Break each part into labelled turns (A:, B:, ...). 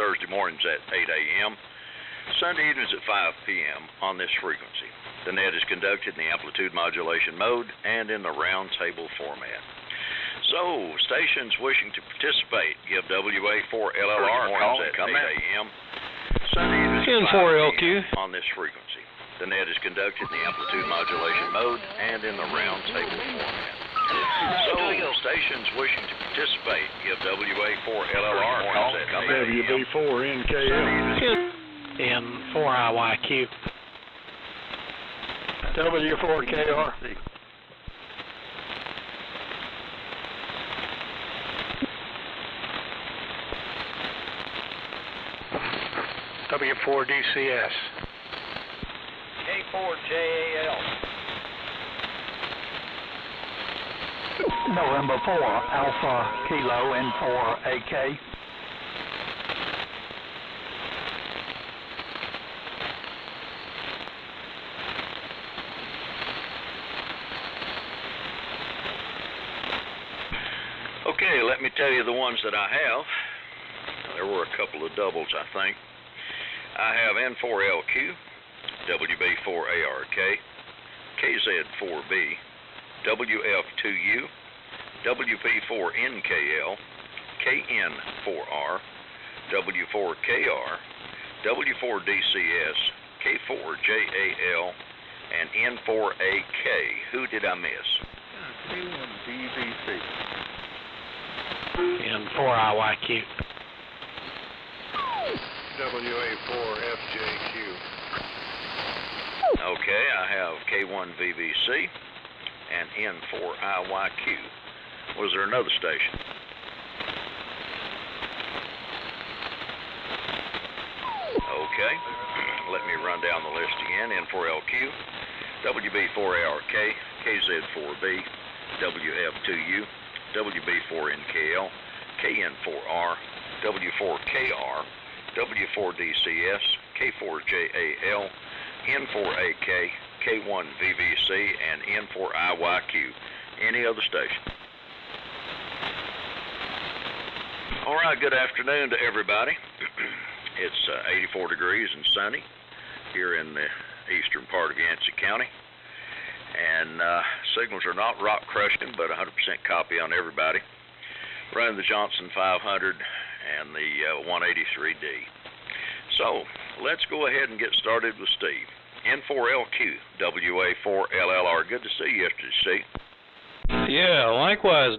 A: Thursday mornings at 8 a.m., Sunday evenings at 5 p.m. on this frequency. The net is conducted in the amplitude modulation mode and in the round table format. So, stations wishing to participate, give WA4LLR mornings at 8 a.m. Sunday evenings at 5 p.m. on this frequency. The net is conducted in the amplitude modulation mode and in the round table format. So, stations wishing to participate, give WA4LLR mornings at 8 a.m.
B: WB4NKL.
C: N4IYQ.
B: W4KR.
C: W4DCS.
D: K4JAL.
E: November 4, Alpha Kilo N4AK.
A: Okay, let me tell you the ones that I have. There were a couple of doubles, I think. I have N4LQ, WB4ARK, KZ4B, WF2U, WP4NKL, KN4R, W4KR, W4DCS, K4JAL, and N4AK. Who did I miss?
B: K1BBC.
C: N4IYQ.
B: WA4FJQ.
A: Okay, I have K1VBC and N4IYQ. Was there another station? Okay, let me run down the list again. N4LQ, WB4ARK, KZ4B, WF2U, WB4NKL, KN4R, W4KR, W4DCS, K4JAL, N4AK, K1VBC, and N4IYQ. Any other station? All right, good afternoon to everybody. It's 84 degrees and sunny here in the eastern part of Yancey County. And signals are not rock crushing, but 100% copy on everybody. Running the Johnson 500 and the 183D. So, let's go ahead and get started with Steve. N4LQ, WA4LLR. Good to see you yesterday, Steve.
F: Yeah, likewise,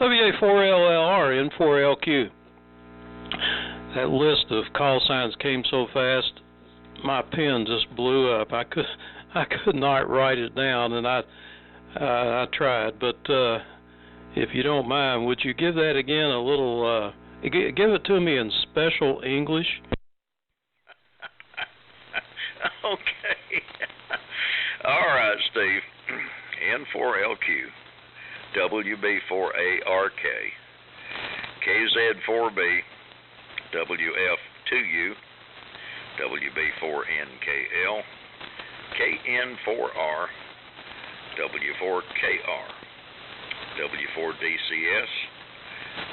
F: WA4LLR, N4LQ. That list of call signs came so fast, my pen just blew up. I could not write it down, and I tried, but if you don't mind, would you give that again a little, give it to me in special English?
A: Okay. All right, Steve. N4LQ, WB4ARK, KZ4B, WF2U, WB4NKL, KN4R, W4KR, W4DCS,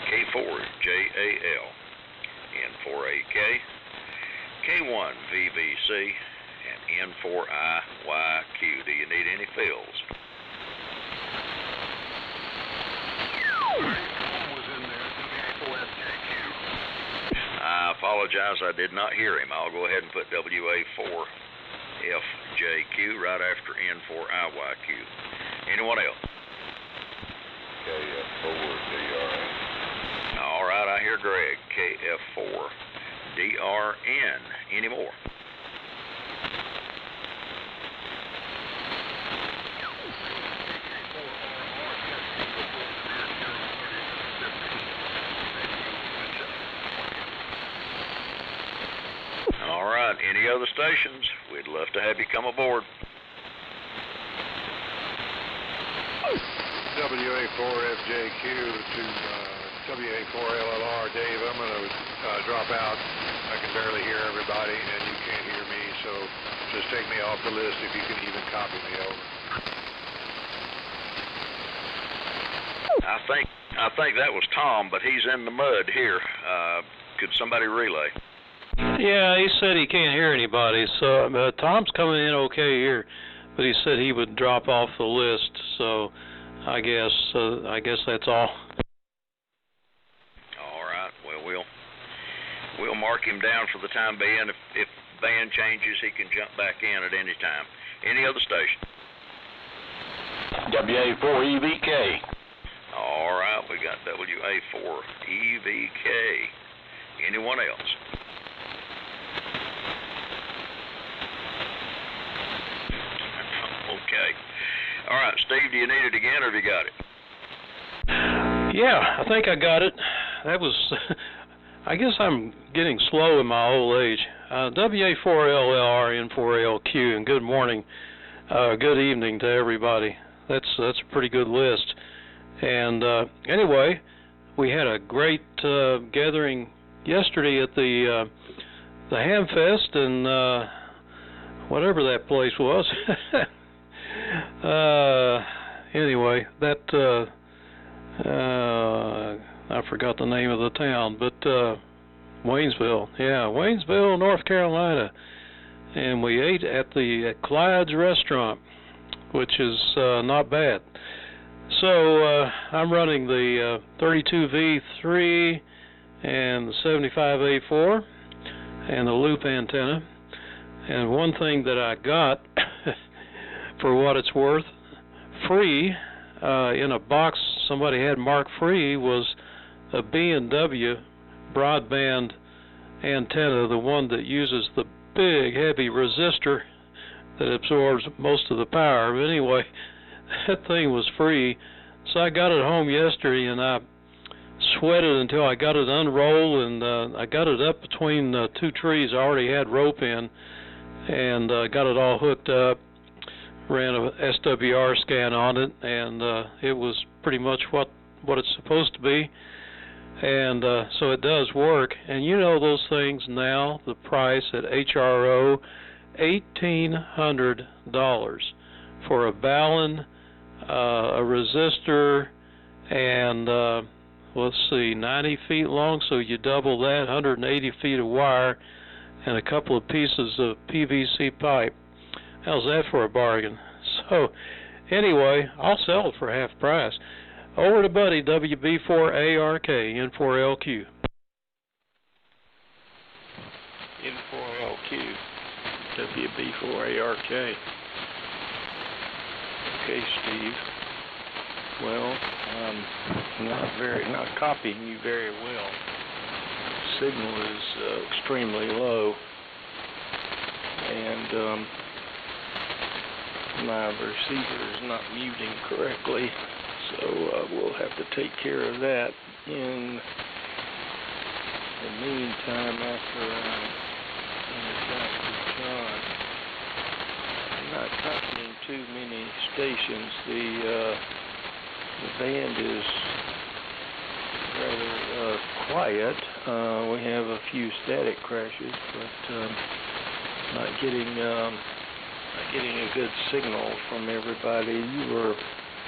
A: K4JAL, N4AK, K1VBC, and N4IYQ. Do you need any fills? I apologize, I did not hear him. I'll go ahead and put WA4FJQ right after N4IYQ. Anyone else?
B: KF4DRN.
A: All right, I hear Greg. KF4DRN. Any more? All right, any other stations? We'd love to have you come aboard.
B: WA4FJQ to WA4LLR. Dave, I'm going to drop out. I can barely hear everybody, and you can't hear me, so just take me off the list if you can even copy me over.
A: I think that was Tom, but he's in the mud here. Could somebody relay?
F: Yeah, he said he can't hear anybody, so Tom's coming in okay here, but he said he would drop off the list, so I guess that's all.
A: All right. Well, we'll mark him down for the time being. If band changes, he can jump back in at any time. Any other station?
E: WA4EVK.
A: All right, we got WA4EVK. Anyone else? Okay. All right, Steve, do you need it again, or have you got it?
F: Yeah, I think I got it. That was, I guess I'm getting slow in my old age. WA4LLR N4LQ, and good morning, good evening to everybody. That's a pretty good list. And anyway, we had a great gathering yesterday at the Hamfest and whatever that place was. Anyway, that I forgot the name of the town, but Waynesville, yeah, Waynesville, North Carolina, and we ate at the Clyde's restaurant, which is not bad. So I'm running the 32V3 and the 75A4 and the loop antenna. And one thing that I got, for what it's worth, free, in a box somebody had marked free, was a B&W broadband antenna, the one that uses the big heavy resistor that absorbs most of the power. But anyway, that thing was free, so I got it home yesterday and I sweated until I got it unrolled, and I got it up between two trees I already had rope in, and got it all hooked up, ran a SWR scan on it, and it was pretty much what it's supposed to be. And so it does work. And you know those things now, the price at HRO, $1,800 for a balun, a resistor, and let's see, 90 feet long, so you double that, 180 feet of wire, and a couple of pieces of PVC pipe. How's that for a bargain? So anyway, I'll sell it for half price. Over to Buddy, WB4ARK, N4LQ.
C: N4LQ, WB4ARK. Okay, Steve. Well, not copying you very well. Signal is extremely low, and my receiver is not muting correctly, so we'll have to take care of that. In the meantime, after I interact with John, I'm not copying too many stations. The band is rather quiet. We have a few static crashes, but not getting a good signal from everybody. You were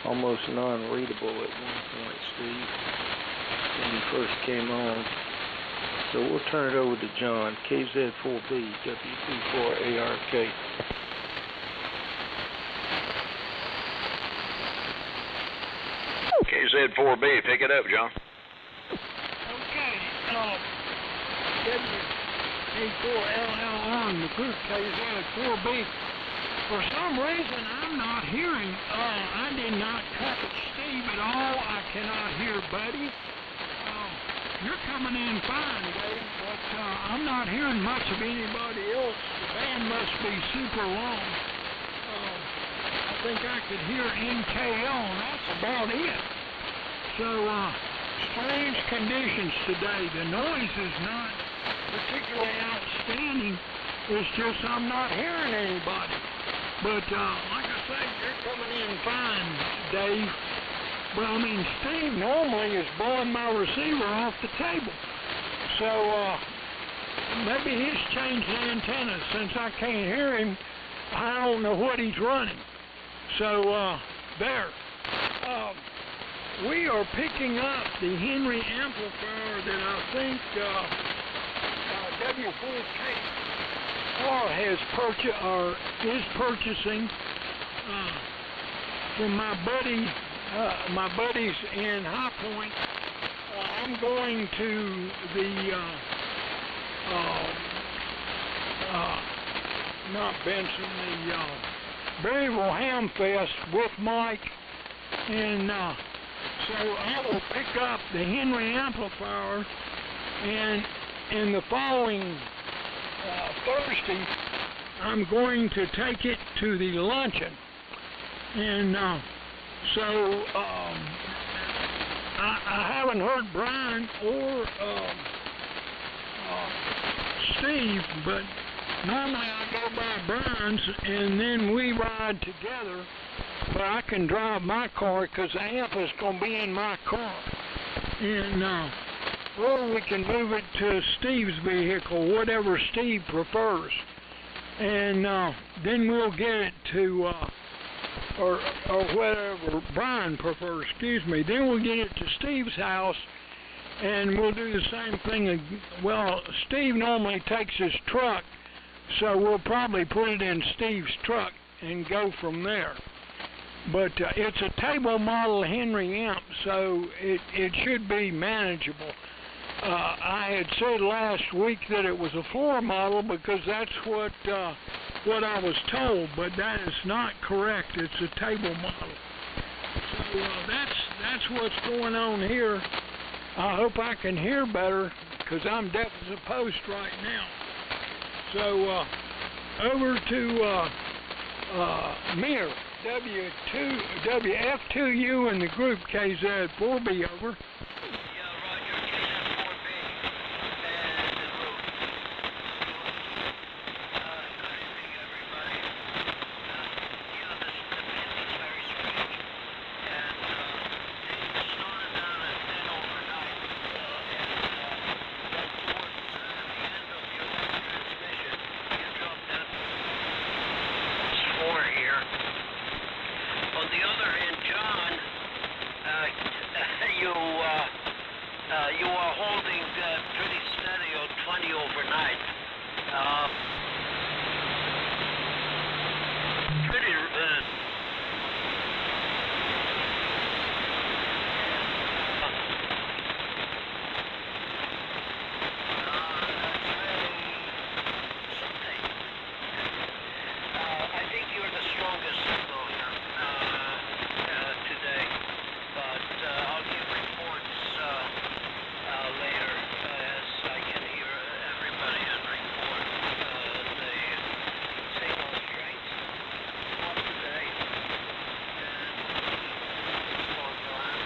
C: almost non-readable at one point, Steve, when you first came on. So we'll turn it over to John, KZ4B, WB4ARK.
A: KZ4B, pick it up, John.
D: Okay, WA4LLR, the group KZ4B. For some reason, I'm not hearing. I did not catch Steve at all. I cannot hear Buddy. You're coming in fine, Dave, but I'm not hearing much of anybody else. The band must be super long. I think I could hear NKL, and that's about it. So, strange conditions today. The noise is not particularly outstanding. It's just I'm not hearing anybody. But, like I say, you're coming in fine, Dave. But, I mean, Steve normally is blowing my receiver off the table. So, maybe he's changed the antenna. Since I can't hear him, I don't know what he's running. So, there. We are picking up the Henry amplifier that I think W4KR is purchasing from my buddies in High Point. I'm going to the not Benson, the Berryville Ham Fest with Mike, and so I will pick up the Henry amplifier, and in the following Thursday, I'm going to take it to the luncheon, and so I haven't heard Brian or Steve, but normally I go by Brian's and then we ride together, but I can drive my car because the amp is going to be in my car, and or we can move it to Steve's vehicle, whatever Steve prefers, and then we'll get it to or whatever Brian prefers, excuse me. Then we'll get it to Steve's house, and we'll do the same thing. Well, Steve normally takes his truck, so we'll probably put it in Steve's truck and go from there. But it's a table model Henry amp, so it should be manageable. I had said last week that it was a floor model because that's what I was told, but that is not correct. It's a table model. So that's what's going on here. I hope I can hear better because I'm deaf as a post right now. So over to Mir, WF2U in the group KZ4B over.
G: You are holding pretty steady on 20 overnight. Pretty I think you're the strongest signal here today, but I'll give reports later as I can hear everybody and report the signal strength of today and strong line.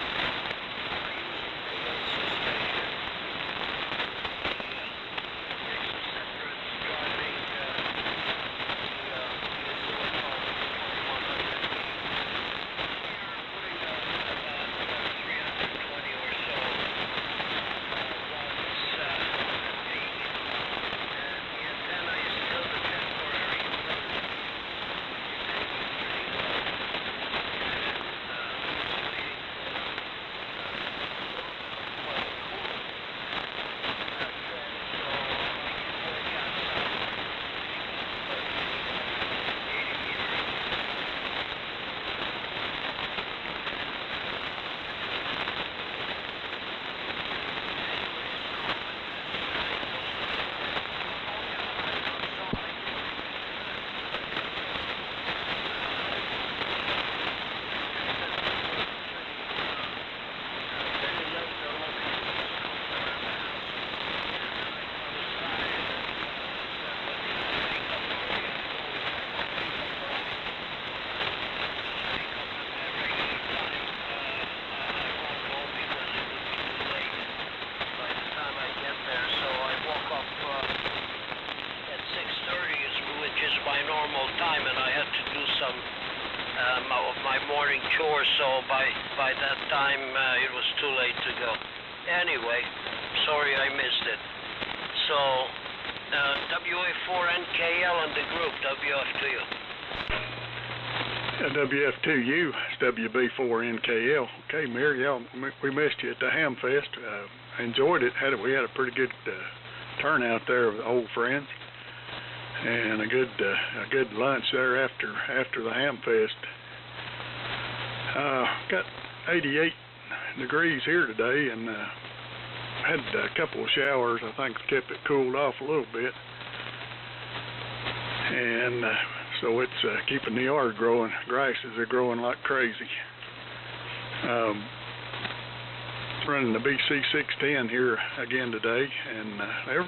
G: I use the station, the separates driving morning chores, so by that time it was too late to go. Anyway, sorry I missed it. So WA4NKL and the group WF2U.
B: WF2U is WB4NKL. Okay, Mary, we missed you at the Ham Fest. I enjoyed it. We had a pretty good turnout there of old friends, and a good lunch there after the Ham Fest. Got 88 degrees here today, and had a couple of showers. I think kept it cooled off a little bit, and so it's keeping the yard growing. Grasses are growing like crazy. Running the BC 610 here again today, and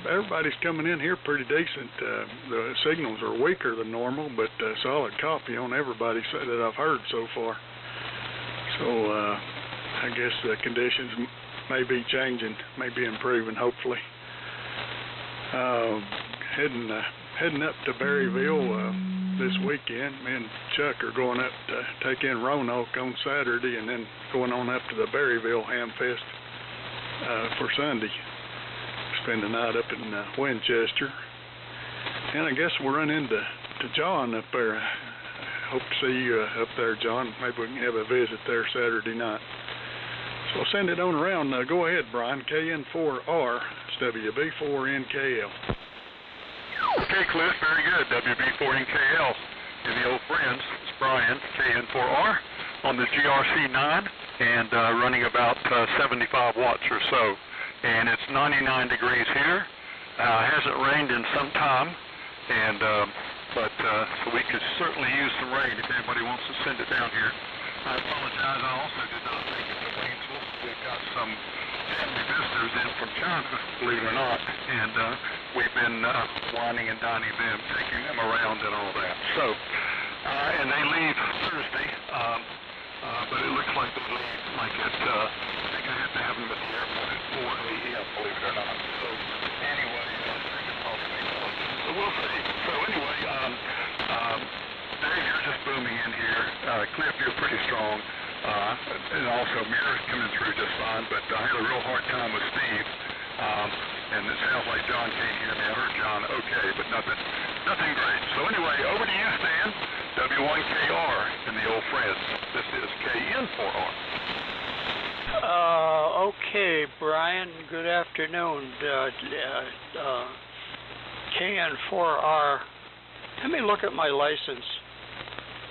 B: everybody's coming in here pretty decent. The signals are weaker than normal, but solid copy on everybody that I've heard so far. So I guess the conditions may be changing, may be improving, hopefully. Heading up to Berryville this weekend. Me and Chuck are going up to take in Roanoke on Saturday, and then going on up to the Berryville Ham Fest for Sunday. Spend the night up in Winchester. And I guess we'll run into John up there. Hope to see you up there, John. Maybe we can have a visit there Saturday night. So I'll send it on around. Go ahead, Brian. KN4R, it's WB4NKL.
H: Okay, Cliff, very good. WB4NKL in the old friends. It's Brian, KN4R, on the GRC9, and running about 75 watts or so. And it's 99 degrees here. Hasn't rained in some time, and but so we could certainly use some rain if anybody wants to send it down here. I apologize, I also did not make it to Waynesville. We've got some family visitors in from China, believe it or not, and we've been wining and dining them, taking them around and all that. So, and they leave Thursday, but it looks like they leave like at, I think I have to have them at the airport at 4 a.m., believe it or not. So, anyway, so we'll see. So anyway, Dave, you're just booming in here. Cliff, you're pretty strong. And also, Mira's coming through just fine, but I had a real hard time with Steve. And it sounds like John can't hear me. I heard John okay, but nothing great. So anyway, over to you, Stan. W1KR in the old friends. This is KN4R.
I: Okay, Brian, good afternoon. KN4R. Let me look at my license.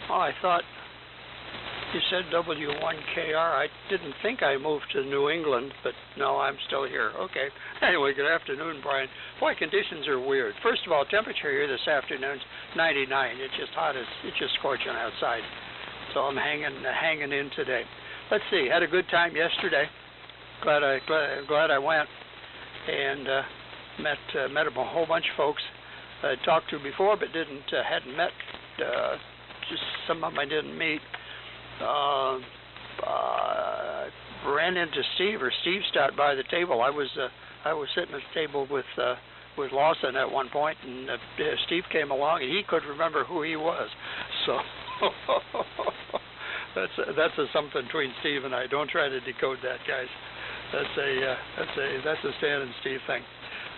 I: Oh, I thought you said W1KR. I didn't think I moved to New England, but no, I'm still here. Okay. Anyway, good afternoon, Brian. Boy, conditions are weird. First of all, temperature here this afternoon's 99. It's just hot as it's just scorching outside. So I'm hanging in today. Let's see. Had a good time yesterday. Glad I went and met a whole bunch of folks I talked to before, but hadn't met. Just some of them I didn't meet. Ran into Steve, or Steve stopped by the table. I was sitting at the table with Lawson at one point, and Steve came along, and he couldn't remember who he was. So that's a something between Steve and I. Don't try to decode that, guys. That's a Stan and Steve thing.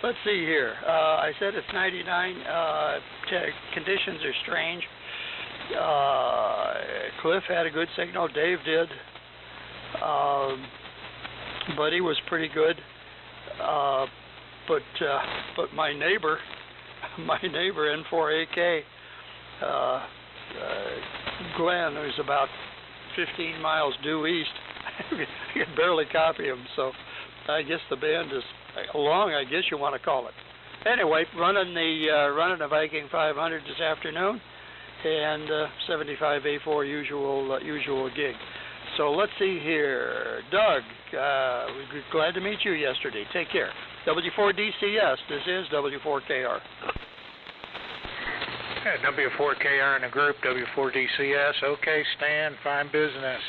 I: Let's see here. I said it's 99. Conditions are strange. Cliff had a good signal. Dave did. Buddy was pretty good. But my neighbor N4AK, Glenn, who's about 15 miles due east, you can barely copy him. So I guess the band is along, I guess you want to call it. Anyway, running the Viking 500 this afternoon, and 75 A4 usual gig. So let's see here. Doug, we're glad to meet you yesterday. Take care. W4DCS, this is W4KR.
J: Yeah, W4KR in the group, W4DCS. Okay, Stan, fine business.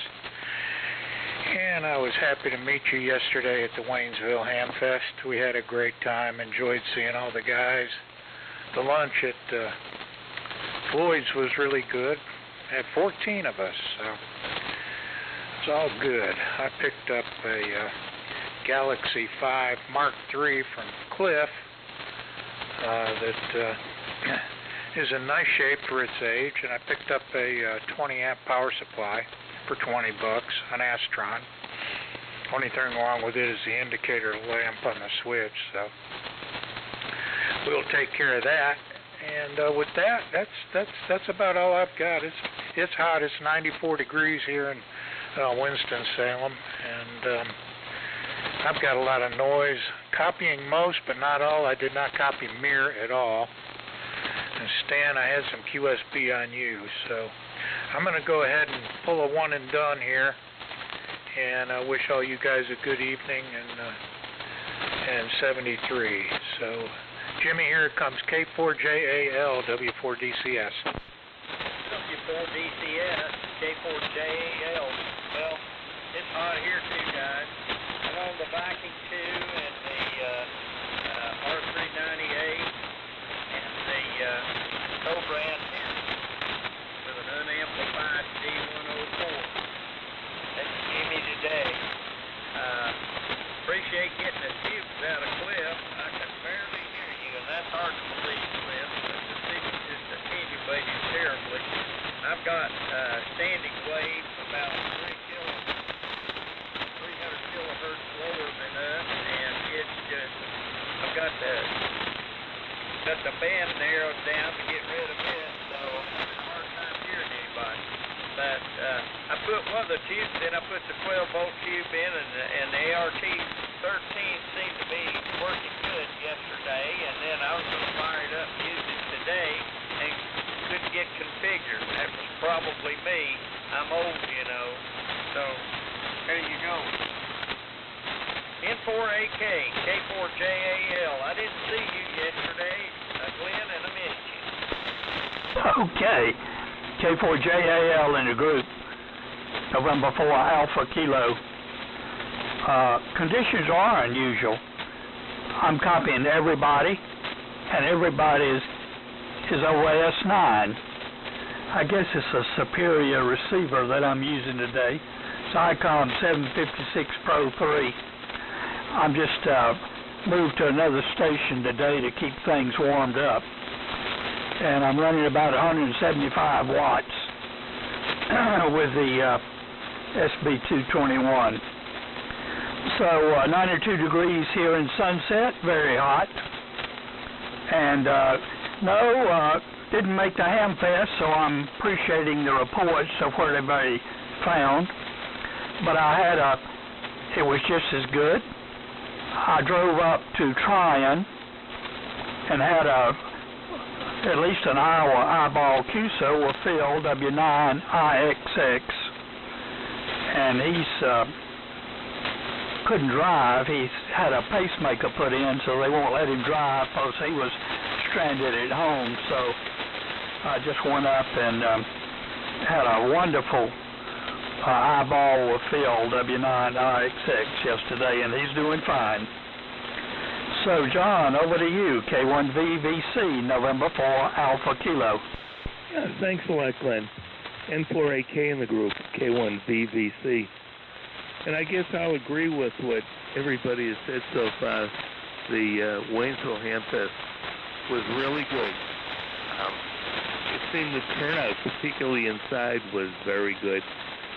J: And I was happy to meet you yesterday at the Waynesville Ham Fest. We had a great time, enjoyed seeing all the guys. The lunch at Floyd's was really good. Had 14 of us, so it's all good. I picked up a Galaxy 5 Mark III from Cliff that is in nice shape for its age, and I picked up a 20 amp power supply for $20, an Astron. Only thing wrong with it is the indicator lamp on the switch, so we'll take care of that. And with that, that's about all I've got. It's hot. It's 94 degrees here in Winston-Salem, and I've got a lot of noise. Copying most, but not all. I did not copy Mir at all. And Stan, I had some QSB on you, so I'm going to go ahead and pull a one and done here, and I wish all you guys a good evening and 73. So, Jimmy, here comes K4JAL, W4DCS.
K: W4DCS, K4JAL. Well, it's hot here too, guys. I'm on the Viking 2 and the R398 and the Cobra antenna with an unamplified D104. That's Jimmy today. Appreciate getting the tubes out of Cliff. I can barely hear you, and that's hard to believe, Cliff, but the signal just attenuated terribly. I've got standing waves about 300 kilohertz lower than us, and it's just, I've got the band narrowed down to get rid of it, so I'm having a hard time hearing anybody. But I put one of the tubes in, I put the 12-volt tube in, and the ART-13 seemed to be working good yesterday, and then I was going to fire it up and use it today, and couldn't get configured. That was probably me. I'm old, you know, so there you go. N4AK, K4JAL. I didn't see you yesterday, Glenn, and I missed you.
E: Okay. K4JAL in the group. November 4 Alpha Kilo. Conditions are unusual. I'm copying everybody, and everybody is OAS9. I guess it's a superior receiver that I'm using today. It's ICOM 756 Pro 3. I'm just moved to another station today to keep things warmed up. And I'm running about 175 watts with the SB221. So 92 degrees here in Sunset, very hot. And didn't make the Hamfest, so I'm appreciating the reports of where everybody found. But it was just as good. I drove up to Tryon and had at least an hour eyeball QSO with Phil, W9IXX, and he's couldn't drive. He's had a pacemaker put in, so they won't let him drive because he was stranded at home. So I just went up and had a wonderful eyeball with Phil, W9IXX, yesterday, and he's doing fine. So, John, over to you, K1VVC, November 4 Alpha Kilo.
L: Yeah, thanks a lot, Glenn. N4AK in the group, K1VVC. And I guess I'll agree with what everybody has said so far. The Waynesville Hamfest was really good. It seemed the turnout, particularly inside, was very good.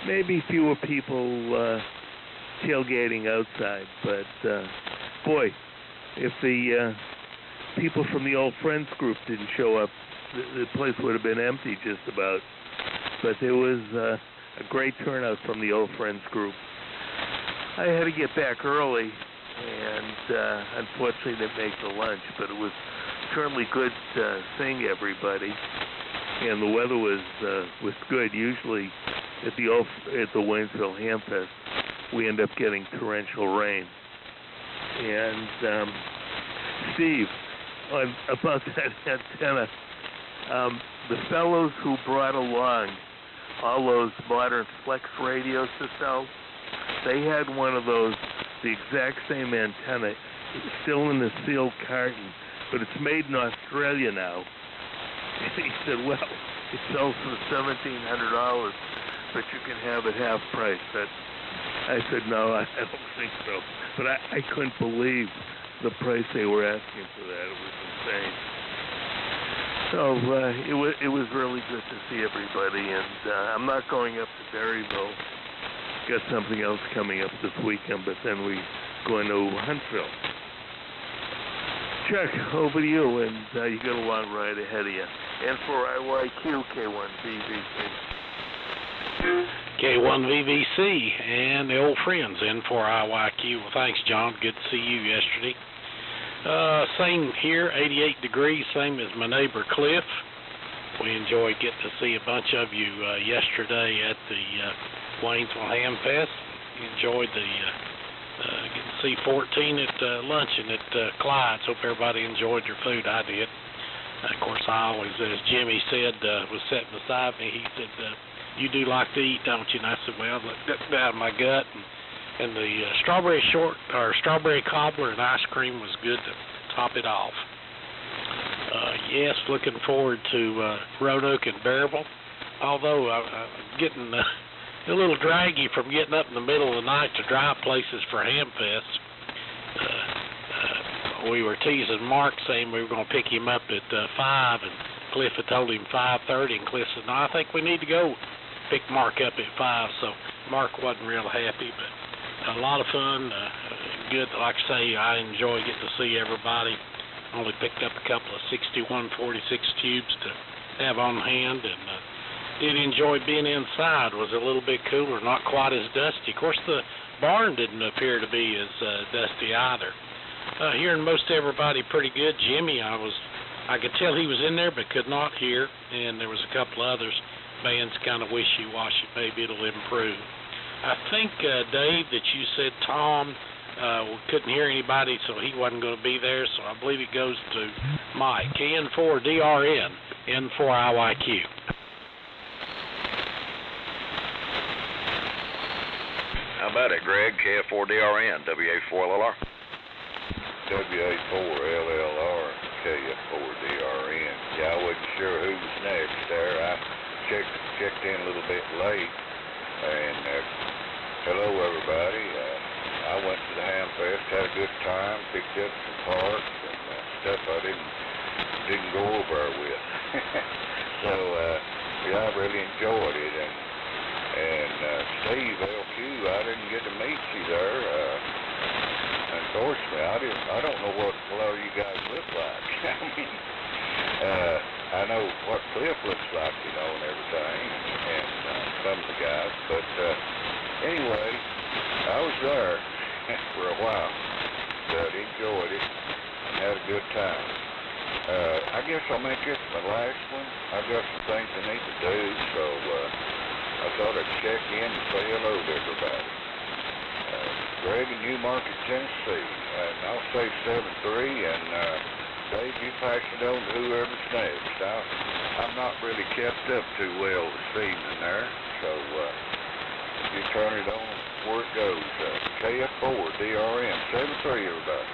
L: Maybe fewer people tailgating outside, but boy, if the people from the old friends group didn't show up, the place would have been empty just about. But there was a great turnout from the old friends group. I had to get back early, and unfortunately didn't make the lunch, but it was certainly good seeing everybody, and the weather was good. Usually at the Waynesville Hamfest, we end up getting torrential rain. And Steve, about that antenna, the fellows who brought along all those modern flex radios to sell, they had one of those, the exact same antenna, still in the sealed carton, but it's made in Australia now. And he said, well, it sells for $1,700, but you can have it half price. I said, no, I don't think so. But I couldn't believe the price they were asking for that. It was insane. So it was really good to see everybody, and I'm not going up to Berryville. Got something else coming up this weekend, but then we're going to Huntsville. Chuck, over to you, and you got a long ride ahead of you. N4IYQ, K1VVC.
F: K1VVC and the old friends, N4IYQ. Well, thanks, John. Good to see you yesterday. Same here, 88 degrees, same as my neighbor Cliff. We enjoyed getting to see a bunch of you yesterday at the Waynesville Ham Fest. Enjoyed the getting to see 14 at luncheon at Clyde's. Hope everybody enjoyed your food. I did. Of course, I always, as Jimmy said, was sitting beside me. He said, "You do like to eat, don't you?" And I said, "Well, that's out of my gut." And the strawberry cobbler and ice cream was good to top it off. Yes, looking forward to Roanoke and Bearville. Although I'm getting a little draggy from getting up in the middle of the night to drive places for Hamfest. We were teasing Mark, saying we were going to pick him up at 5, and Cliff had told him 5:30, and Cliff said, "No, I think we need to go pick Mark up at 5." So Mark wasn't real happy, but a lot of fun. Good, like I say, I enjoy getting to see everybody. Only picked up a couple of 6146 tubes to have on hand, and did enjoy being inside. Was a little bit cooler, not quite as dusty. Of course, the barn didn't appear to be as dusty either. Hearing most everybody pretty good. Jimmy, I could tell he was in there, but could not hear, and there was a couple others. Band's kind of wishy-washy. Maybe it'll improve. I think, Dave, that you said Tom we couldn't hear anybody, so he wasn't going to be there, so I believe it goes to Mike. KN4DRN, N4IYQ.
A: How about it, Greg? KF4DRN, WA4LLR.
B: WA4LLR, KF4DRN. Yeah, I wasn't sure who was next there. I checked in a little bit late, and hello, everybody. I went to the Ham Fest, had a good time, picked up some parts and stuff I didn't go over with. So yeah, I really enjoyed it. And Steve LQ, I didn't get to meet you there. Unfortunately, I don't know what color you guys look like. I mean, I know what Cliff looks like, you know, and everything, and some of the guys. But anyway, I was there for a while, but enjoyed it and had a good time. I guess I'll make this my last one. I've got some things I need to do, so I thought I'd check in and say hello to everybody. Greg in Newmarket, Tennessee, and I'll say 7-3, and Dave, you pass it on to whoever's next. I'm not really kept up too well this evening there, so you turn it on where it goes. KF4DRN, 7-3, everybody.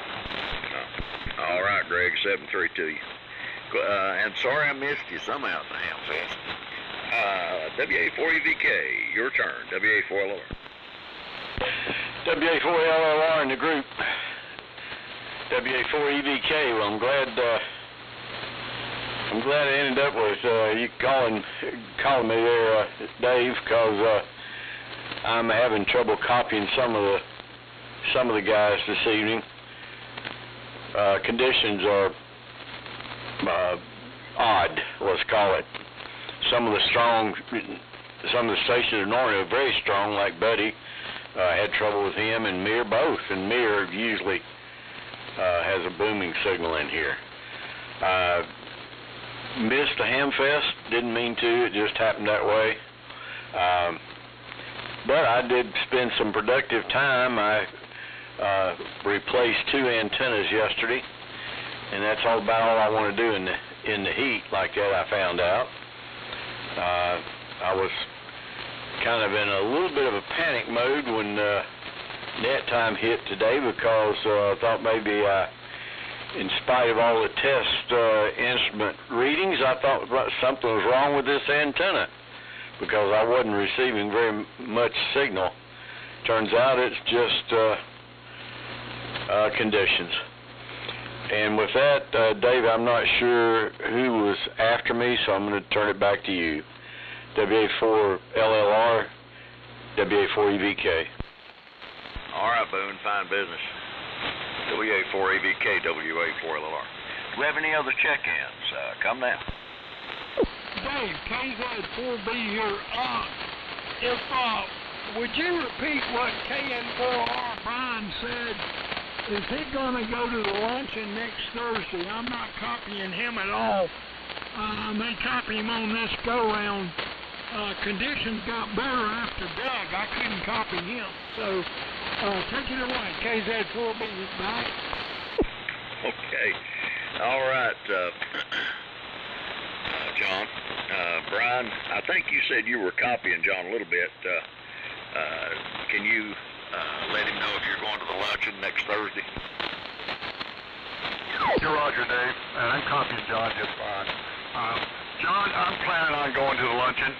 A: All right, Greg, 7-3 to you. And sorry I missed you somehow at the Ham Fest. WA4EVK, your turn. WA4LR.
M: WA4LLR in the group. WA4EVK. Well, I'm glad I ended up with you calling me there, Dave, because I'm having trouble copying some of the guys this evening. Conditions are odd, let's call it. Some of the stations are normally very strong, like Buddy. Had trouble with him and Mir both, and Mir usually has a booming signal in here. Missed the Ham Fest, didn't mean to, it just happened that way. But I did spend some productive time. I replaced 2 antennas yesterday, and that's all I want to do in the heat like that, I found out. I was kind of in a little bit of a panic mode when net time hit today, because I thought maybe in spite of all the test instrument readings, I thought something was wrong with this antenna, because I wasn't receiving very much signal. Turns out it's just conditions. And with that, Dave, I'm not sure who was after me, so I'm going to turn it back to you. WA4LLR, WA4EVK.
A: All right, Boone, fine business. WA4AVK, WA4LLR. Do we have any other check-ins? Come now.
D: Dave, KZ4B here. Would you repeat what KN4R Brian said? Is he going to go to the luncheon next Thursday? I'm not copying him at all. I may copy him on this go-round. Conditions got better after Doug. I couldn't copy him. So, take it away. KZ4B is back.
A: Okay. All right, John. Brian, I think you said you were copying John a little bit. Can you let him know if you're going to the luncheon next Thursday?
H: You're Roger, Dave, and I'm copying John just fine. John, I'm planning on going to the luncheon.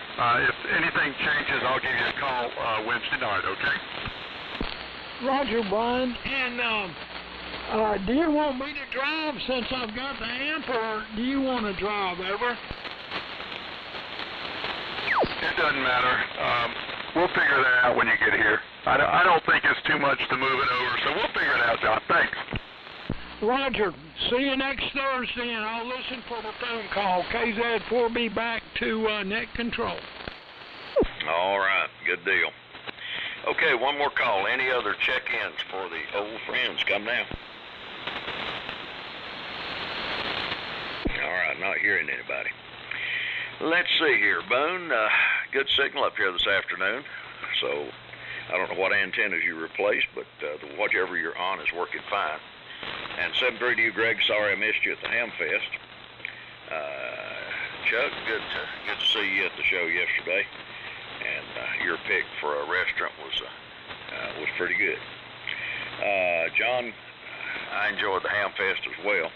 H: If anything changes, I'll give you a call Wednesday night, okay?
D: Roger, Brian. And do you want me to drive since I've got the amp, or do you want to drive over?
H: It doesn't matter. We'll figure that out when you get here. I don't think it's too much to move it over, so we'll figure it out, John. Thanks.
D: Roger. See you next Thursday, and I'll listen for the phone call. KZ4B back to net control.
A: All right. Good deal. Okay, one more call. Any other check-ins for the old friends? Come now. All right, not hearing anybody. Let's see here, Boone. Good signal up here this afternoon. So I don't know what antennas you replaced, but whichever you're on is working fine. And 7-3 to you, Greg. Sorry I missed you at the Hamfest. Chuck, good to see you at the show yesterday. And your pick for a restaurant was pretty good. John, I enjoyed the Hamfest as well.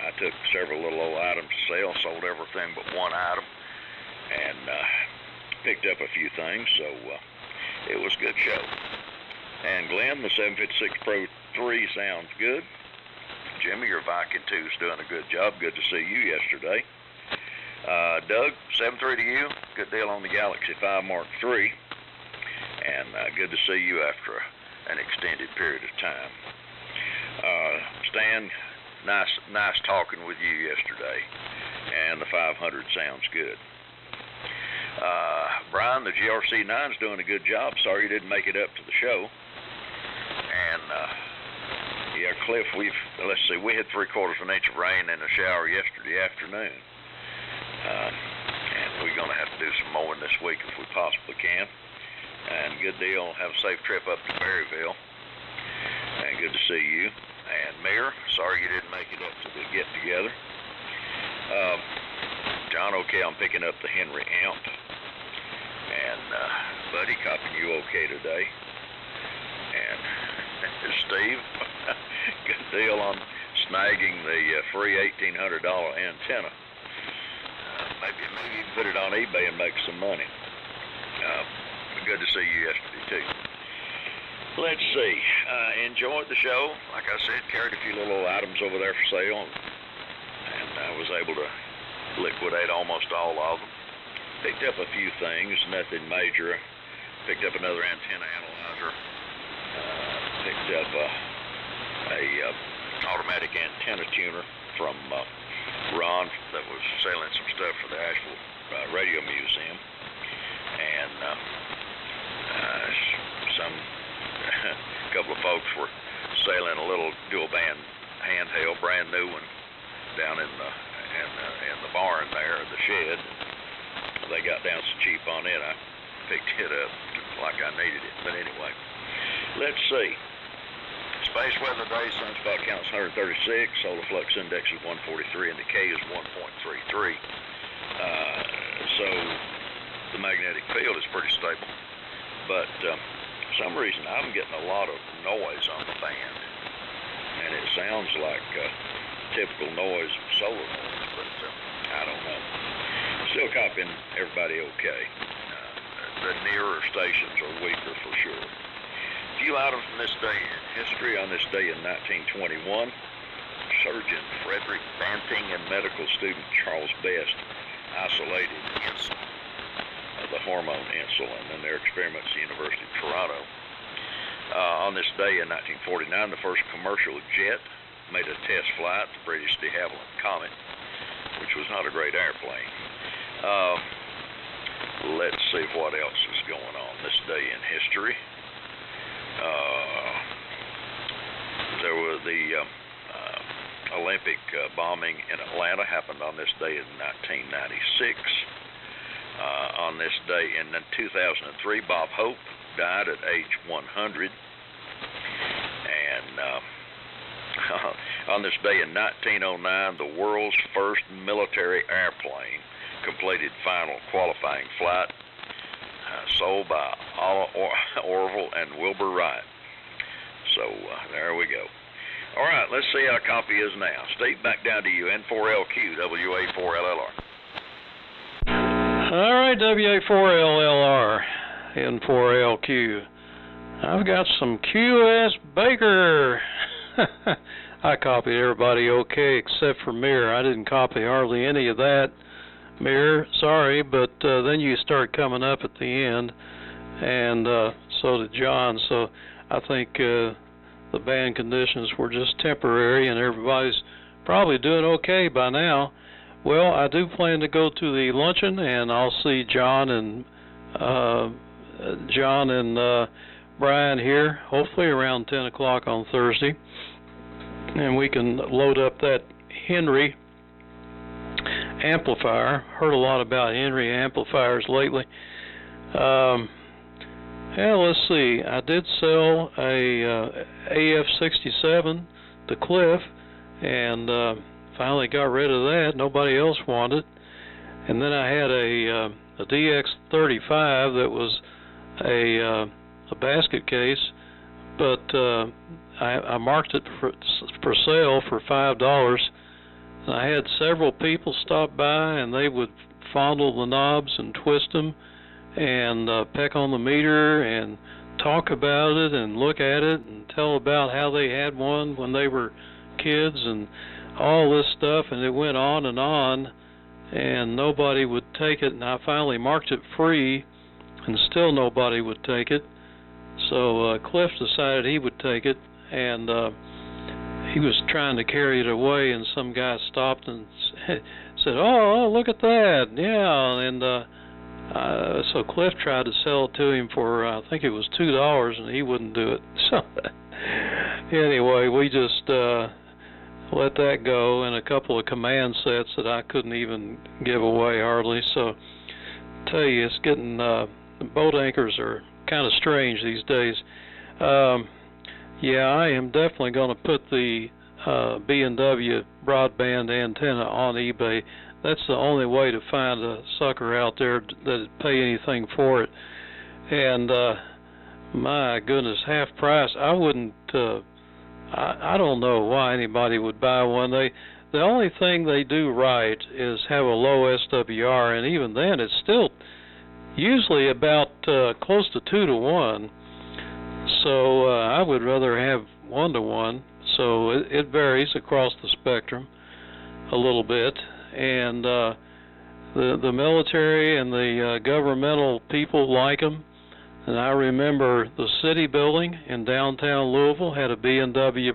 A: I took several little old items to sell, sold everything but one item, and picked up a few things, so it was a good show. And Glenn, the 756 Pro 3 sounds good. Jimmy, your Viking 2 is doing a good job. Good to see you yesterday. Doug, 7-3 to you. Good deal on the Galaxy 5 Mark III. And good to see you after an extended period of time. Stan, nice talking with you yesterday. And the 500 sounds good. Brian, the GRC 9 is doing a good job. Sorry you didn't make it up to the show. And yeah, Cliff, we had 3/4 of an inch of rain and a shower yesterday afternoon. And we're going to have to do some mowing this week if we possibly can. And good deal. Have a safe trip up to Berryville. And good to see you. And Mayor, sorry you didn't make it up to the get-together. John, okay, I'm picking up the Henry amp. And Buddy, copying you okay today. And Steve, good deal on snagging the free $1,800 antenna. Maybe you can put it on eBay and make some money. Good to see you yesterday, too. Let's see. Enjoyed the show. Like I said, carried a few little items over there for sale, and I was able to liquidate almost all of them. Picked up a few things, nothing major. Picked up another antenna analyzer. Picked up a automatic antenna tuner from Ron that was selling some stuff for the Asheville Radio Museum, and a couple of folks were selling a little dual band handheld, brand new one, down in the barn there, the shed. They got down so cheap on it, I picked it up like I needed it. But anyway, let's see. Space weather day, sunspot count's 136, solar flux index is 143, and the K is 1.33. So the magnetic field is pretty stable. But for some reason, I'm getting a lot of noise on the band, and it sounds like typical noise, solar noise, but I don't know. Still copying everybody okay. The nearer stations are weaker for sure. A few items from this day in history. On this day in 1921, Surgeon Frederick Banting and medical student Charles Best isolated insulin, the hormone insulin, in their experiments at the University of Toronto. On this day in 1949, the first commercial jet made a test flight, the British de Havilland Comet, which was not a great airplane. Let's see what else is going on this day in history. There was the Olympic bombing in Atlanta happened on this day in 1996. On this day in 2003, Bob Hope died at age 100. And on this day in 1909, the world's first military airplane completed final qualifying flight, sold by Orville and Wilbur Wright. So there we go. All right, let's see how copy is now. Steve, back down to you, N4LQ, WA4LLR.
F: All right, WA4LLR, N4LQ. I've got some QS Baker. I copied everybody okay except for Mir. I didn't copy hardly any of that. Mir, sorry, but then you start coming up at the end, and so did John. So I think the band conditions were just temporary, and everybody's probably doing okay by now. Well, I do plan to go to the luncheon, and I'll see John and Brian here, hopefully around 10 o'clock on Thursday, and we can load up that Henry amplifier. Heard a lot about Henry amplifiers lately. Let's see. I did sell a AF67 to Cliff, and finally got rid of that. Nobody else wanted it. And then I had a DX35 that was a basket case, but I marked it for sale for $5. And I had several people stop by, and they would fondle the knobs and twist them and peck on the meter and talk about it and look at it and tell about how they had one when they were kids and all this stuff, and it went on, and nobody would take it, and I finally marked it free, and still nobody would take it. So Cliff decided he would take it, and he was trying to carry it away, and some guy stopped and said, oh, look at that, yeah, and so Cliff tried to sell it to him for, I think it was $2, and he wouldn't do it. So anyway, we just let that go, and a couple of command sets that I couldn't even give away hardly. So I tell you, it's getting, boat anchors are kind of strange these days. Yeah, I am definitely going to put the B&W broadband antenna on eBay. That's the only way to find a sucker out there that'd pay anything for it. And my goodness, half price. I wouldn't. I don't know why anybody would buy one. The only thing they do right is have a low SWR, and even then, it's still usually about close to 2 to 1. So I would rather have 1 to 1. So it varies across the spectrum a little bit, and the military and the governmental people like them. And I remember the city building in downtown Louisville had a B&W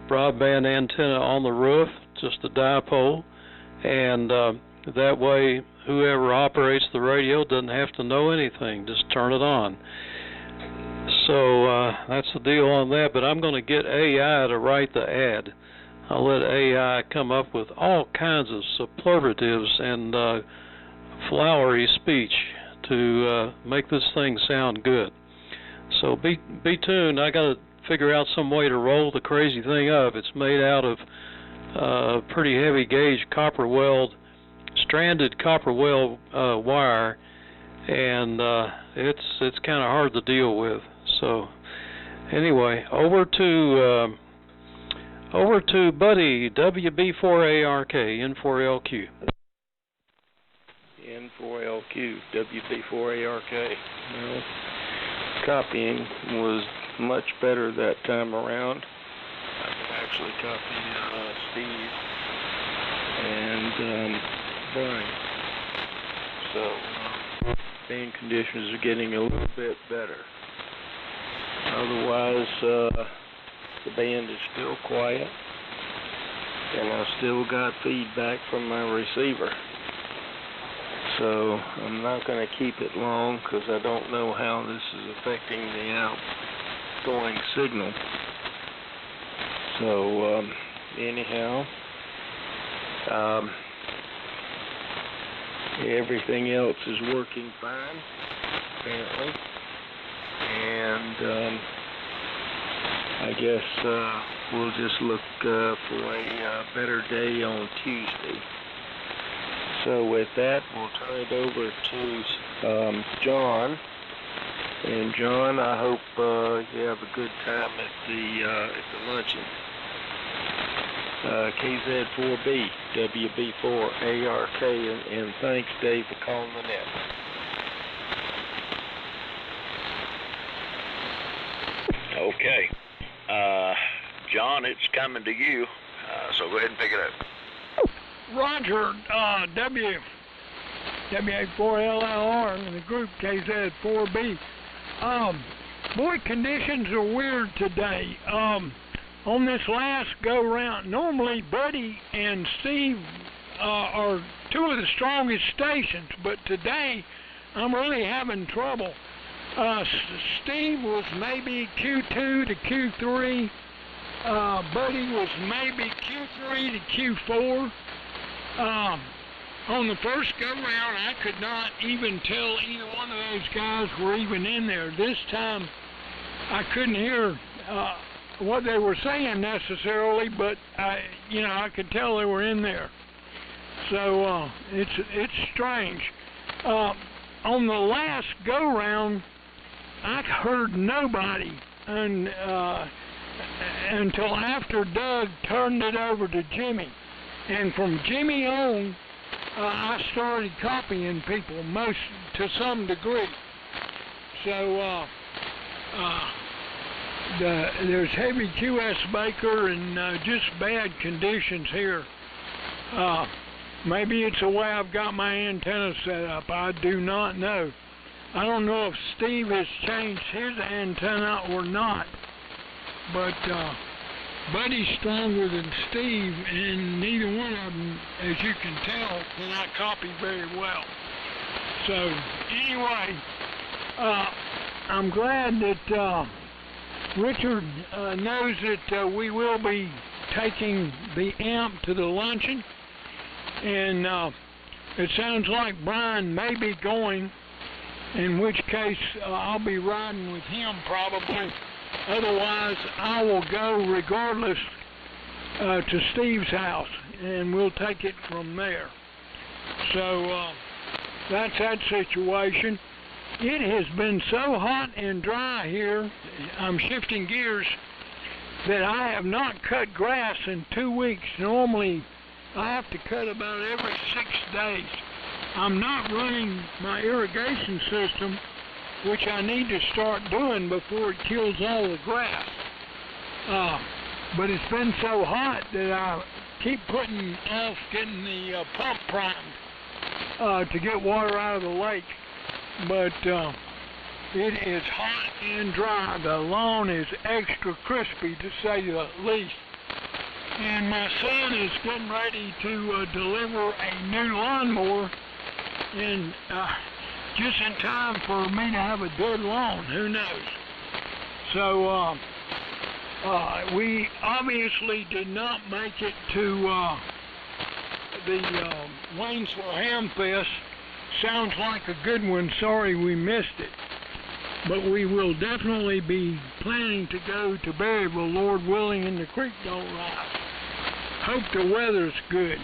F: broadband antenna on the roof, just a dipole, and that way whoever operates the radio doesn't have to know anything, just turn it on. So that's the deal on that, but I'm going to get AI to write the ad. I'll let AI come up with all kinds of superlatives and flowery speech to make this thing sound good. So be tuned. I got to figure out some way to roll the crazy thing up. It's made out of pretty heavy gauge copper weld, stranded copper weld wire, and it's kind of hard to deal with. So anyway, over to Buddy, WB4ARK, N4LQ.
C: N4LQ, WB4ARK. Well, copying was much better that time around. I can actually copy Steve and Brian. So band conditions are getting a little bit better. Otherwise, the band is still quiet, and I still got feedback from my receiver. So I'm not going to keep it long because I don't know how this is affecting the outgoing signal. So anyhow, everything else is working fine, apparently. And I guess we'll just look for a better day on Tuesday. So with that, we'll turn it over to John. And John, I hope you have a good time at the luncheon. KZ4B, WB4, ARK, and thanks, Dave, for calling the net.
A: Okay. John, it's coming to you, so go ahead and pick it up.
D: Roger, WA4LLR and the group KZ4B. Boy, conditions are weird today. On this last go-round, normally Buddy and Steve are two of the strongest stations, but today I'm really having trouble. Steve was maybe Q2 to Q3. Buddy was maybe Q3 to Q4. On the first go-round, I could not even tell either one of those guys were even in there. This time, I couldn't hear what they were saying necessarily, but I could tell they were in there. So it's strange. On the last go-round, I heard nobody until after Doug turned it over to Jimmy. And from Jimmy on, I started copying people to some degree. So there's heavy QS Baker and just bad conditions here. Maybe it's the way I've got my antenna set up. I do not know. I don't know if Steve has changed his antenna or not, but Buddy's stronger than Steve, and neither one of them, as you can tell, cannot copy very well. So anyway, I'm glad that Richard knows that we will be taking the amp to the luncheon, and it sounds like Brian may be going, in which case I'll be riding with him probably. Otherwise, I will go regardless to Steve's house, and we'll take it from there. So that's that situation. It has been so hot and dry here, I'm shifting gears, that I have not cut grass in 2 weeks. Normally, I have to cut about every 6 days. I'm not running my irrigation system, which I need to start doing before it kills all the grass. But it's been so hot that I keep putting off getting the pump primed to get water out of the lake. But it is hot and dry. The lawn is extra crispy, to say the least. And my son is getting ready to deliver a new lawnmower, and just in time for me to have a dead lawn, who knows. So we obviously did not make it to the Waynesville Ham Fest. Sounds like a good one. Sorry we missed it. But we will definitely be planning to go to Berryville, Lord willing, and the creek don't rise. Hope the weather's good.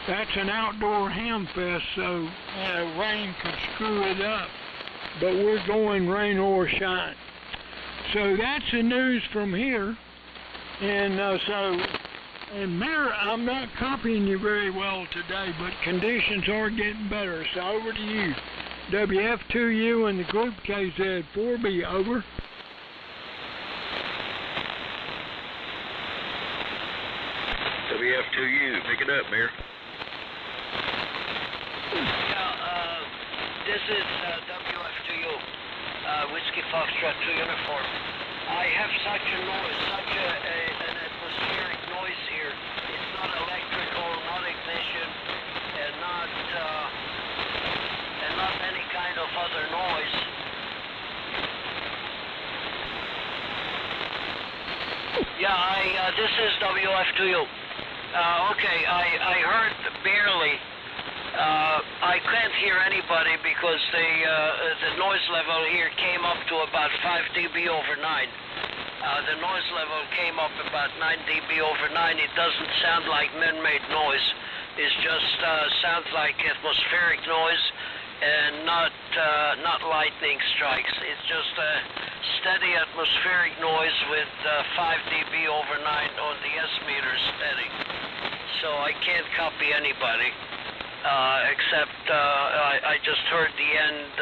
D: That's an outdoor ham fest, so rain could screw it up. But we're going rain or shine. So that's the news from here. And and Mayor, I'm not copying you very well today, but conditions are getting better. So over to you. WF2U and the group KZ4B, over.
A: WF2U, pick it up, Mayor.
G: Yeah, this is WF2U, Whiskey Foxtrot 2 Uniform. I have such a noise, an atmospheric noise here. It's not electrical, not ignition, and not any kind of other noise. Yeah, this is WF2U. Okay, I heard barely. I can't hear anybody because the noise level here came up to about 5 dB over 9. The noise level came up about 9 dB over 9. It doesn't sound like man-made noise. It just sounds like atmospheric noise and not lightning strikes. It's just a steady atmospheric noise with 5 dB over 9 on the S-meter steady. So I can't copy anybody. Except I just heard the end,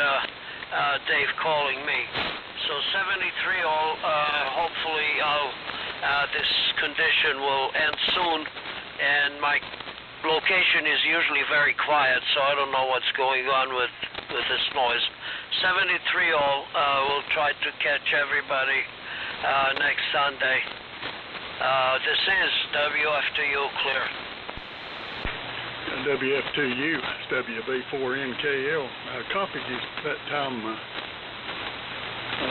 G: Dave calling me. So 73, hopefully this condition will end soon, and my location is usually very quiet, so I don't know what's going on with this noise. 73 we'll try to catch everybody next Sunday. This is WF2U clear.
N: WF2U, it's WB4NKL. I copied you that time,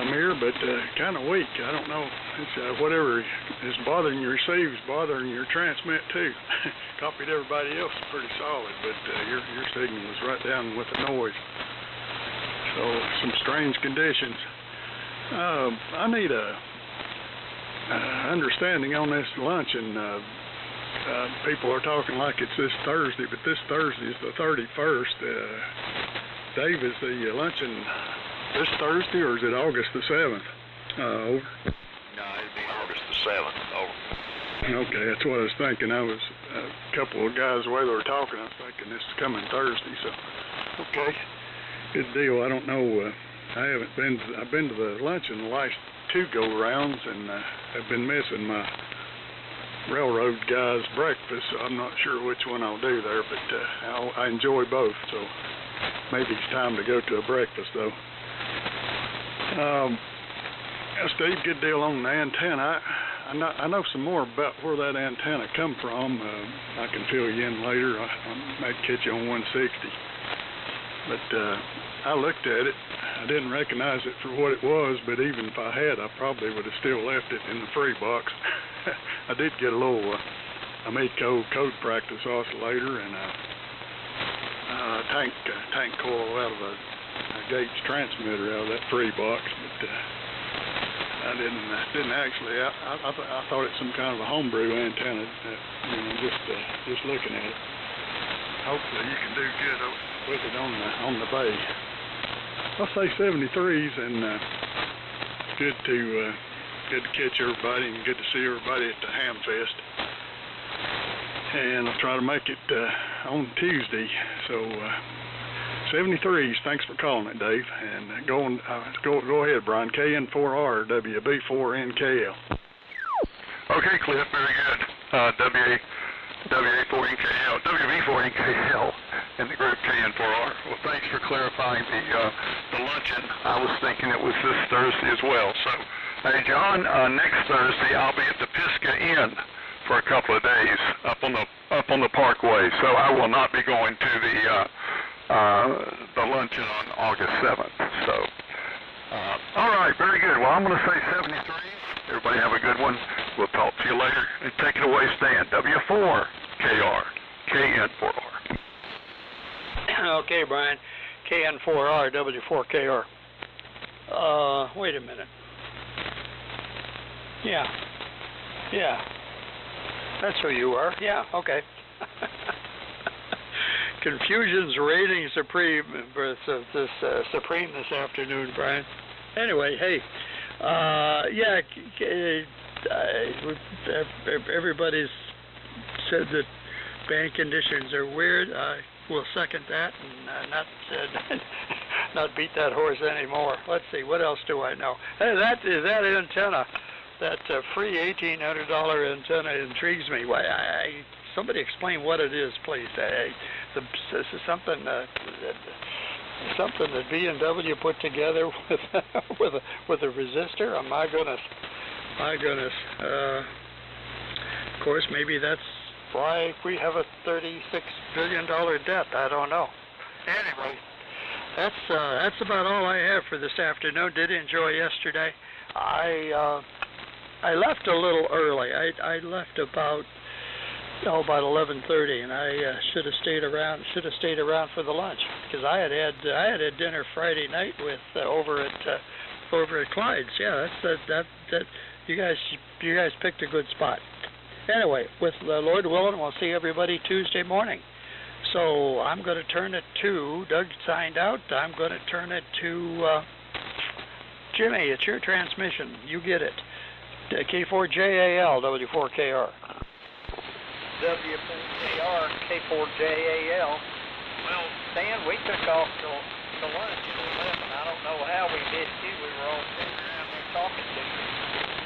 N: Amir, but kind of weak. I don't know. It's whatever is bothering your receive is bothering your transmit too. Copied everybody else pretty solid, but your signal was right down with the noise. So some strange conditions. I need a understanding on this luncheon. People are talking like it's this Thursday, but this Thursday is the 31st. Dave, is the luncheon this Thursday, or is it August the 7th? Over.
A: No, it'd be August the 7th. Over.
N: Okay, that's what I was thinking. I was a couple of guys the way they were talking. I was thinking this is coming Thursday. So, okay, good deal. I don't know. I've been to the luncheon the last 2 go-rounds, and I've been missing my railroad guys' breakfast, so I'm not sure which one I'll do there, but I enjoy both, so maybe it's time to go to a breakfast, though. Steve, good deal on the antenna. I know some more about where that antenna come from. I can fill you in later. I might catch you on 160. But I looked at it. I didn't recognize it for what it was, but even if I had, I probably would have still left it in the free box. I did get a little Amico code practice oscillator and a tank coil out of a gauge transmitter out of that free box, but I didn't actually. I thought it's some kind of a homebrew antenna. Just looking at it. Hopefully you can do good with it on the bay. I'll say 73s, and good to catch everybody and good to see everybody at the Ham Fest. And I'll try to make it on Tuesday. So 73s. Thanks for calling it, Dave. And go ahead, Brian. KN4R WB4NKL.
H: Okay, Cliff. Very good. WA4NKL, WB4NKL, and the group KN4R. Well, thanks for clarifying the luncheon. I was thinking it was this Thursday as well. So, hey, John, next Thursday I'll be at the Pisgah Inn for a couple of days up on the Parkway. So I will not be going to the luncheon on August 7th. So, all right, very good. Well, I'm going to say 73. Everybody have a good one. We'll talk to you later. And take it away, Stan. W4KR, KN4R.
I: Okay, Brian. KN4R, W4KR. Wait a minute. Yeah. That's who you are. Yeah, okay. Confusion's reigning supreme this afternoon, Brian. Anyway, hey, everybody's said that band conditions are weird. I will second that and not beat that horse anymore. Let's see, what else do I know? Hey, that antenna, that free $1,800 antenna intrigues me. Why? Somebody explain what it is, please. This is something. something that B&W put together with a resistor. Oh, my goodness. Of course, maybe that's why we have a $36 billion debt. I don't know. Anyway, that's about all I have for this afternoon. Did enjoy yesterday. I left a little early. I left about 11:30, and I should have stayed around. For the lunch, because I had dinner Friday night with over at Clyde's. Yeah, that you guys picked a good spot. Anyway, with Lord willing, we'll see everybody Tuesday morning. So I'm going to turn it to Doug. Signed out. I'm going to turn it to Jimmy. It's your transmission. You get it. K4JAL W4KR.
K: W4KR K4JAL. Well, Stan, we took off to lunch at 11. I don't know how we missed you. We were all sitting around there talking to you.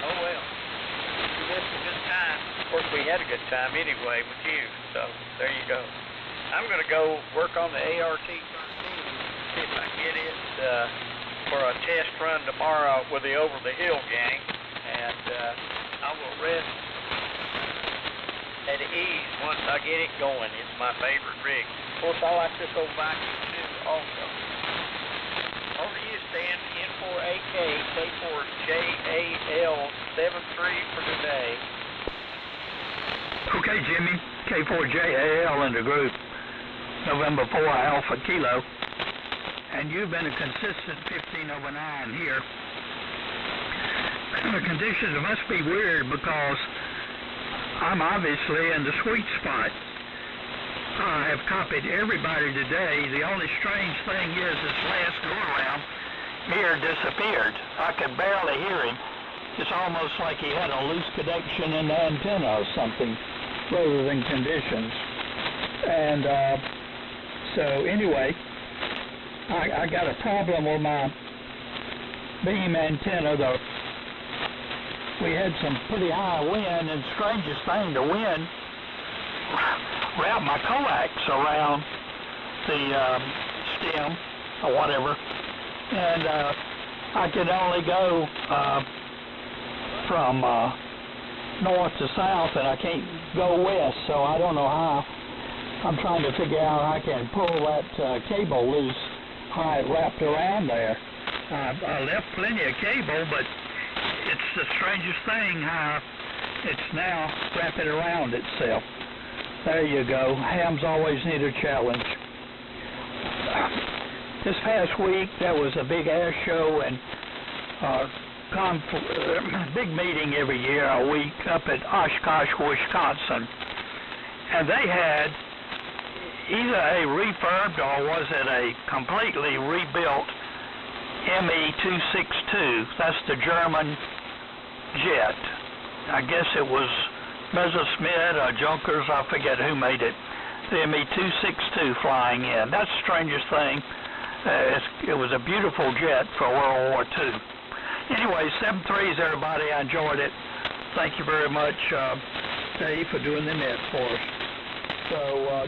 K: Oh well. We missed a good time. Of course, we had a good time anyway with you. So there you go. I'm going to go work on the ART-13, see if I can get it for a test run tomorrow with the Over the Hill gang, and I will rest at ease once I get it going. It's my favorite rig. Of course, I like this old Viking too also. Over to you, Stan. N4AK K4JAL 73 for today.
E: Okay, Jimmy. K4JAL in the group. November 4 Alpha Kilo. And you've been a consistent 15 over 9 here. The conditions must be weird because I'm obviously in the sweet spot. I have copied everybody today. The only strange thing is this last go-around, Mir disappeared. I could barely hear him. It's almost like he had a loose connection in the antenna or something, rather than conditions. And so anyway, I got a problem with my beam antenna, though. We had some pretty high wind, and strangest thing, the wind wrapped my coax around the stem or whatever, and I could only go from north to south, and I can't go west, so I don't know how. I'm trying to figure out how I can pull that cable loose, how it wrapped around there. I left plenty of cable, but it's the strangest thing how it's now wrapping around itself. There you go. Hams always need a challenge. This past week, there was a big air show and big meeting every year, a week, up at Oshkosh, Wisconsin. And they had either a refurbed or was it a completely rebuilt ME-262. That's the German jet. I guess it was Messerschmitt or Junkers, I forget who made it. The ME-262 flying in. That's the strangest thing. It was a beautiful jet for World War II. Anyway, 7-3s, everybody. I enjoyed it. Thank you very much, Dave, for doing the net for us. So,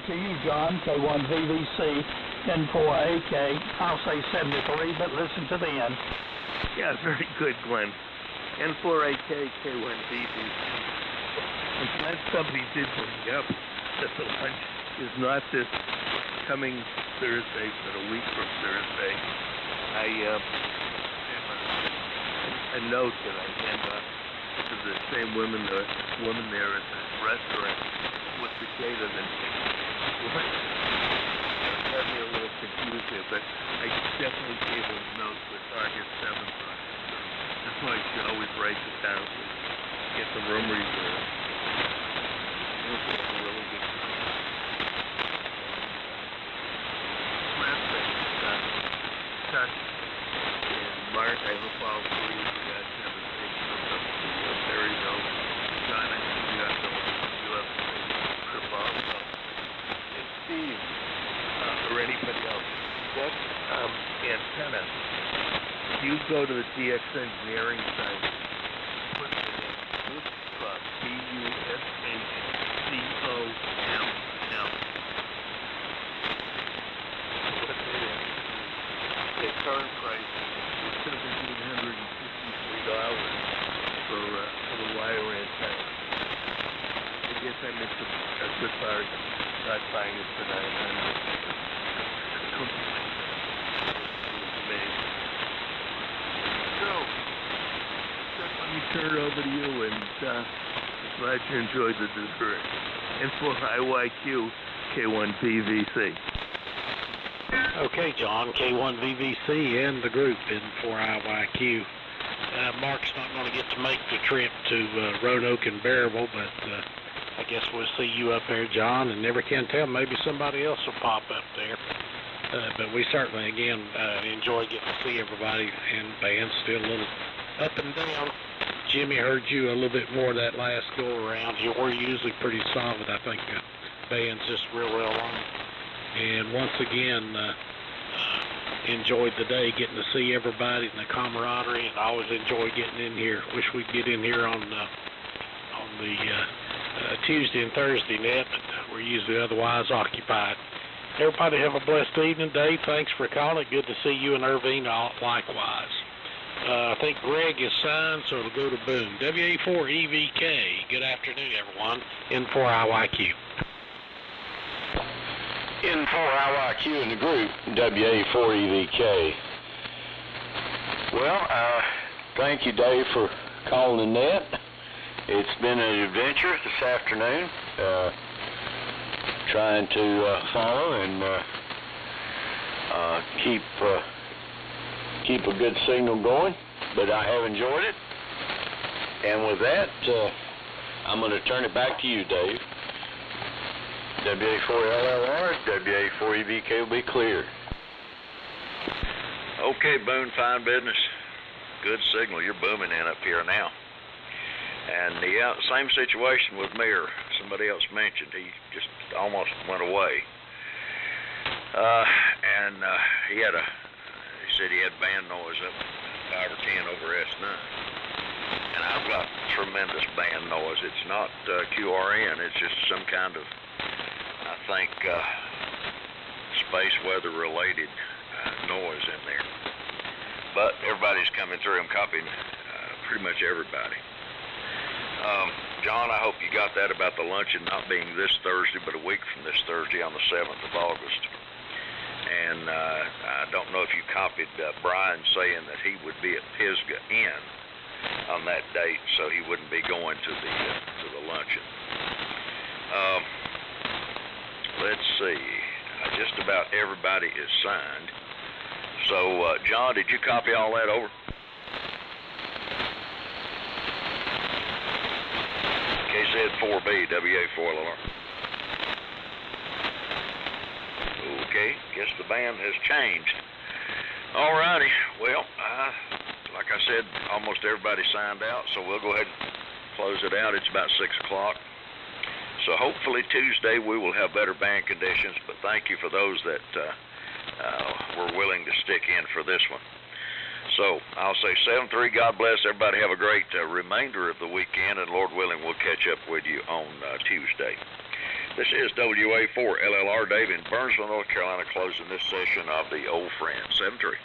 E: to you, John, K1VVC, N4AK, I'll say 73, but listen to the end.
L: Yeah, very good, Glenn. N4AK, K1VVC. I'm glad somebody did bring up that the lunch is not this coming Thursday, but a week from Thursday. I a note that I hand off to the same woman there at the restaurant with the data that got me a little confused here, but I definitely gave a note with August 7th on it. That's why I should always write it down to get the room reserved. Looks like a really good time. Last thing, Chuck and Mark, I hope all three of you guys have a safe trip up to Maryville. John, I think you have a safe trip also. And Steve, or anybody else, that antenna, you go to the DX Engineering site, put it in Bushcom, B-U-S-H-C-O-M-M. What it is at current price, $1,763 for the wire antenna. I guess I missed a good bargain, not buying it for $900. So, let me turn it over to you, and glad you enjoyed the dessert. And for IYQ, K1VVC.
O: Okay, John, K1VVC and the group in for IYQ. Mark's not going to get to make the trip to Roanoke and Bearable, but I guess we'll see you up there, John, and never can tell. Maybe somebody else will pop up there. But we certainly, again, enjoy getting to see everybody and bands still a little up and down. Jimmy heard you a little bit more that last go-around. You were usually pretty solid. I think the band's just real on. And once again, enjoyed the day getting to see everybody and the camaraderie, and I always enjoy getting in here. Wish we'd get in here on the Tuesday and Thursday, Ned, but we're usually otherwise occupied. Everybody have a blessed evening, Dave. Thanks for calling. Good to see you and Irvine likewise. I think Greg is signed, so it'll go to Boone. WA4EVK. Good afternoon, everyone. In for IYQ.
M: In for IYQ in the group, WA4EVK. Well, thank you, Dave, for calling the net. It's been an adventure this afternoon, trying to follow and keep a good signal going, but I have enjoyed it. And with that, I'm going to turn it back to you, Dave. WA4LLR, WA4EVK will be clear.
A: Okay, Boone, fine business. Good signal. You're booming in up here now. And yeah, same situation with Mir. Somebody else mentioned he just almost went away. He said he had band noise up 5 or 10 over S9. And I've got tremendous band noise. It's not QRN. It's just some kind of, I think, space weather related noise in there. But everybody's coming through. I'm copying pretty much everybody. John, I hope you got that about the luncheon not being this Thursday, but a week from this Thursday on the 7th of August. And I don't know if you copied Brian saying that he would be at Pisgah Inn on that date, so he wouldn't be going to the luncheon. Let's see. Just about everybody is signed. So, John, did you copy all that over? KZ4B, WA4LR. Okay, guess the band has changed. All righty. Well, like I said, almost everybody signed out, so we'll go ahead and close it out. It's about 6 o'clock. So hopefully Tuesday we will have better band conditions, but thank you for those that were willing to stick in for this one. So I'll say 7-3, God bless. Everybody have a great remainder of the weekend, and Lord willing, we'll catch up with you on Tuesday. This is WA4LLR, Dave in Burnsville, North Carolina, closing this session of the Old Friend. 7-3.